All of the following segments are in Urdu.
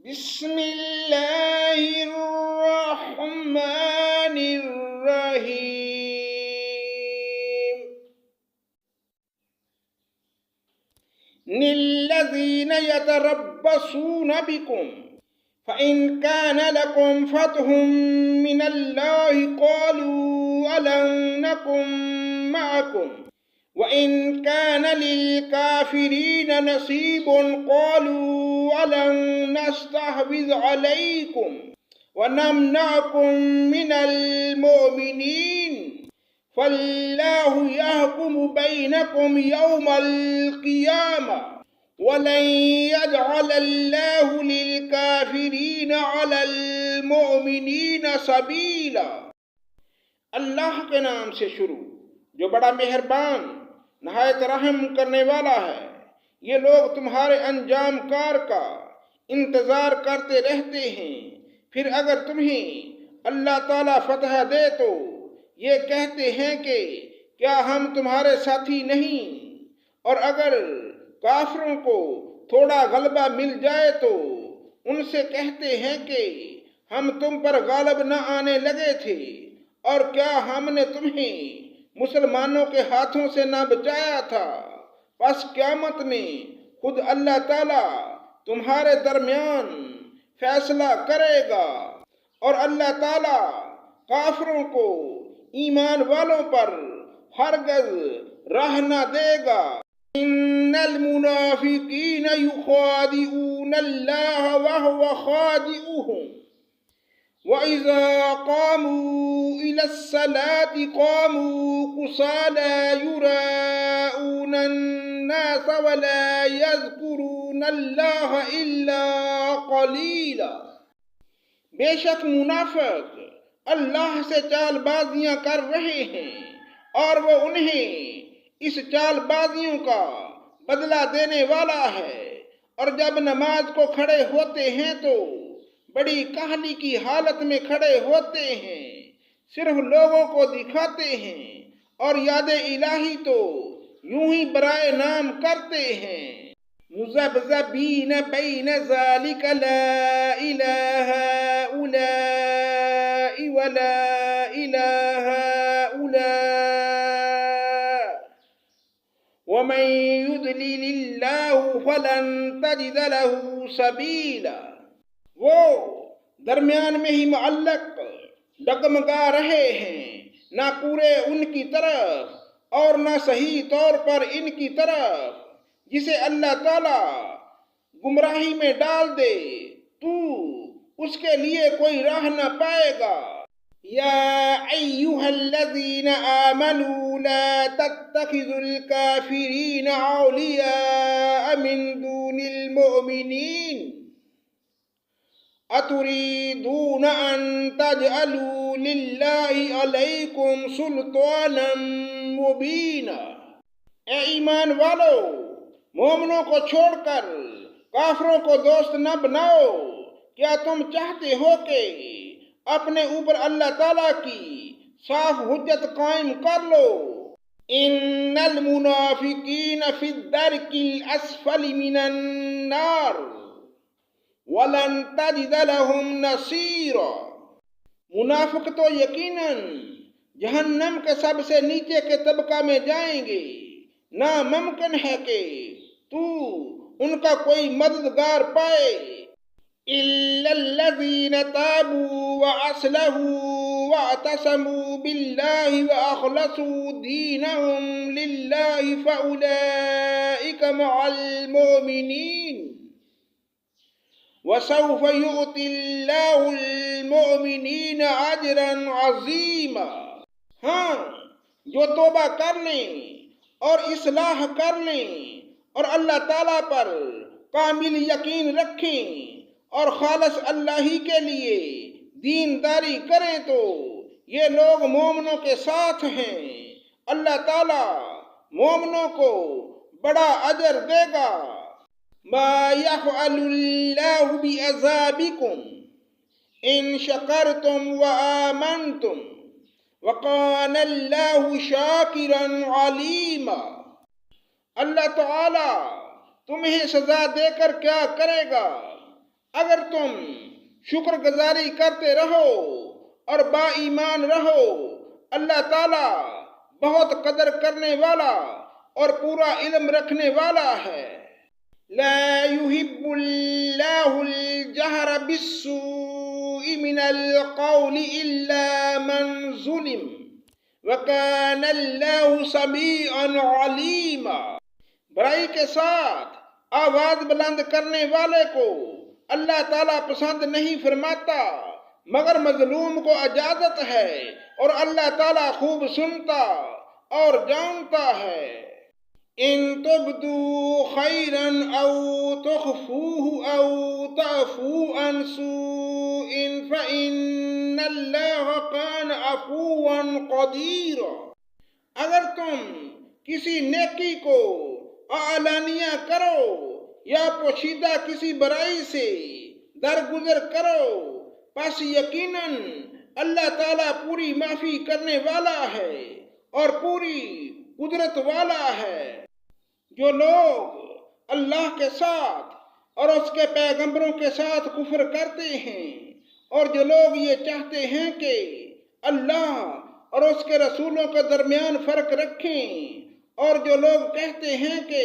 بسم اللہ الرحمن الرحیم للذین یتربصون بکم فإن كان لكم فتح من الله قالوا ألم نكن معكم وإن كان للكافرين نصيب قالوا ألم نستحوذ عليكم ونمنعكم من المؤمنين فالله يحكم بينكم يوم القيامة وَلَن يَجْعَلَ اللَّهُ لِلْكَافِرِينَ عَلَى الْمُؤْمِنِينَ سَبِيلًا۔ اللہ کے نام سے شروع جو بڑا مہربان نہایت رحم کرنے والا ہے۔ یہ لوگ تمہارے انجام کار کا انتظار کرتے رہتے ہیں، پھر اگر تمہیں اللہ تعالیٰ فتح دے تو یہ کہتے ہیں کہ کیا ہم تمہارے ساتھی نہیں، اور اگر کافروں کو تھوڑا غلبہ مل جائے تو ان سے کہتے ہیں کہ ہم تم پر غالب نہ آنے لگے تھے، اور کیا ہم نے تمہیں مسلمانوں کے ہاتھوں سے نہ بچایا تھا۔ پس قیامت میں خود اللہ تعالیٰ تمہارے درمیان فیصلہ کرے گا، اور اللہ تعالیٰ کافروں کو ایمان والوں پر ہرگز راہ نہ دے گا۔ ان المنافقین یخادعون اللہ وهو خادعهم وَإِذَا قَامُوا إِلَى الصَّلَاةِ قَامُوا كُسَالَى يُرَاءُونَ النَّاسَ وَلَا يَذْكُرُونَ اللَّهَ إِلَّا قَلِيلًا۔ بے شک منافق اللہ سے چال بازیاں کر رہے ہیں، اور وہ انہیں اس چال بازیوں کا بدلہ دینے والا ہے، اور جب نماز کو کھڑے ہوتے ہیں تو بڑی کاہلی کی حالت میں کھڑے ہوتے ہیں، صرف لوگوں کو دکھاتے ہیں، اور یاد الہی تو یوں ہی برائے نام کرتے ہیں۔ مذبذبین بین ذالک لا الہ ہؤلاء ولا الہ ہؤلاء ومن یضلل اللہ فلن تجد له سبیلا۔ وہ درمیان میں ہی معلق ڈگمگا رہے ہیں، نہ پورے ان کی طرف اور نہ صحیح طور پر ان کی طرف۔ جسے اللہ تعالیٰ گمراہی میں ڈال دے تو اس کے لیے کوئی راہ نہ پائے گا۔ یا ایہا الذین آمنوا لا تتخذوا الکافرین اولیاء من دون المؤمنین اتریدون ان تجعلوا للہ علیکم سلطانا مبینا۔ اے ایمان والو، مومنوں کو چھوڑ کر کافروں کو دوست نہ بناؤ۔ کیا تم چاہتے ہو کہ اپنے اوپر اللہ تعالیٰ کی صاف حجت قائم کر لو؟ ان المنافقین فی الدرک الاسفل من النار وَلَن تَجِدَ لَهُمْ نَصِيرًا۔ منافق تو یقیناً جہنم کے سب سے نیچے کے طبقہ میں جائیں گے، ناممکن ہے کہ تو ان کا کوئی مددگار پائے۔ إِلَّا الَّذِينَ تَابُوا وَأَصْلَحُوا وَاعْتَصَمُوا بِاللَّهِ وَأَخْلَصُوا دِينَهُمْ لِلَّهِ فَأُولَئِكَ مَعَ الْمُؤْمِنِينَ وَسَوْفَ يُؤْتِ اللَّهُ الْمُؤْمِنِينَ أَجْرًا عَظِيمًا۔ ہاں، جو توبہ کر لیں اور اصلاح کر لیں اور اللہ تعالیٰ پر کامل یقین رکھیں اور خالص اللہ ہی کے لیے دینداری کریں تو یہ لوگ مومنوں کے ساتھ ہیں۔ اللہ تعالیٰ مومنوں کو بڑا اجر دے گا۔ ما يفعل اللہ بعذابکم ان شکرتم وآمنتم وکان اللہ شاکرا علیما۔ اللہ تعالیٰ تمہیں سزا دے کر کیا کرے گا اگر تم شکر گزاری کرتے رہو اور با ایمان رہو، اللہ تعالیٰ بہت قدر کرنے والا اور پورا علم رکھنے والا ہے۔ لا يحب الله الجهر بالسوء من القول إلا من ظلم وكان الله سميعا عليما۔ برائی کے ساتھ آواز بلند کرنے والے کو اللہ تعالیٰ پسند نہیں فرماتا، مگر مظلوم کو اجازت ہے، اور اللہ تعالیٰ خوب سنتا اور جانتا ہے۔ ان تبدوا خیرا او تخفوه او تعفوا عن سوء فإن اللہ کان عفوا قدیرا۔ اگر تم کسی نیکی کو اعلانیہ کرو یا پوشیدہ کسی برائی سے درگزر کرو، پس یقیناً اللہ تعالیٰ پوری معافی کرنے والا ہے اور پوری قدرت والا ہے۔ جو لوگ اللہ کے ساتھ اور اس کے پیغمبروں کے ساتھ کفر کرتے ہیں، اور جو لوگ یہ چاہتے ہیں کہ اللہ اور اس کے رسولوں کے درمیان فرق رکھیں، اور جو لوگ کہتے ہیں کہ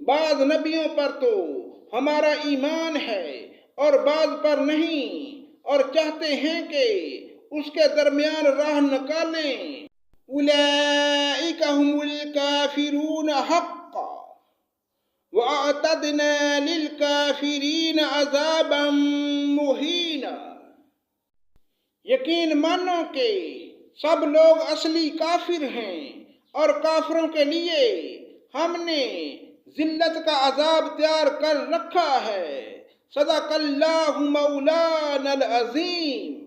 بعض نبیوں پر تو ہمارا ایمان ہے اور بعض پر نہیں، اور چاہتے ہیں کہ اس کے درمیان راہ نکالیں، اولئک هم الکافرون حقا وَأَعْتَدْنَا لِلْكَافِرِينَ عَذَابًا مُهِينًا۔ یقین مانو کہ سب لوگ اصلی کافر ہیں، اور کافروں کے لیے ہم نے ذلت کا عذاب تیار کر رکھا ہے۔ صدق اللہ مولانا العظیم۔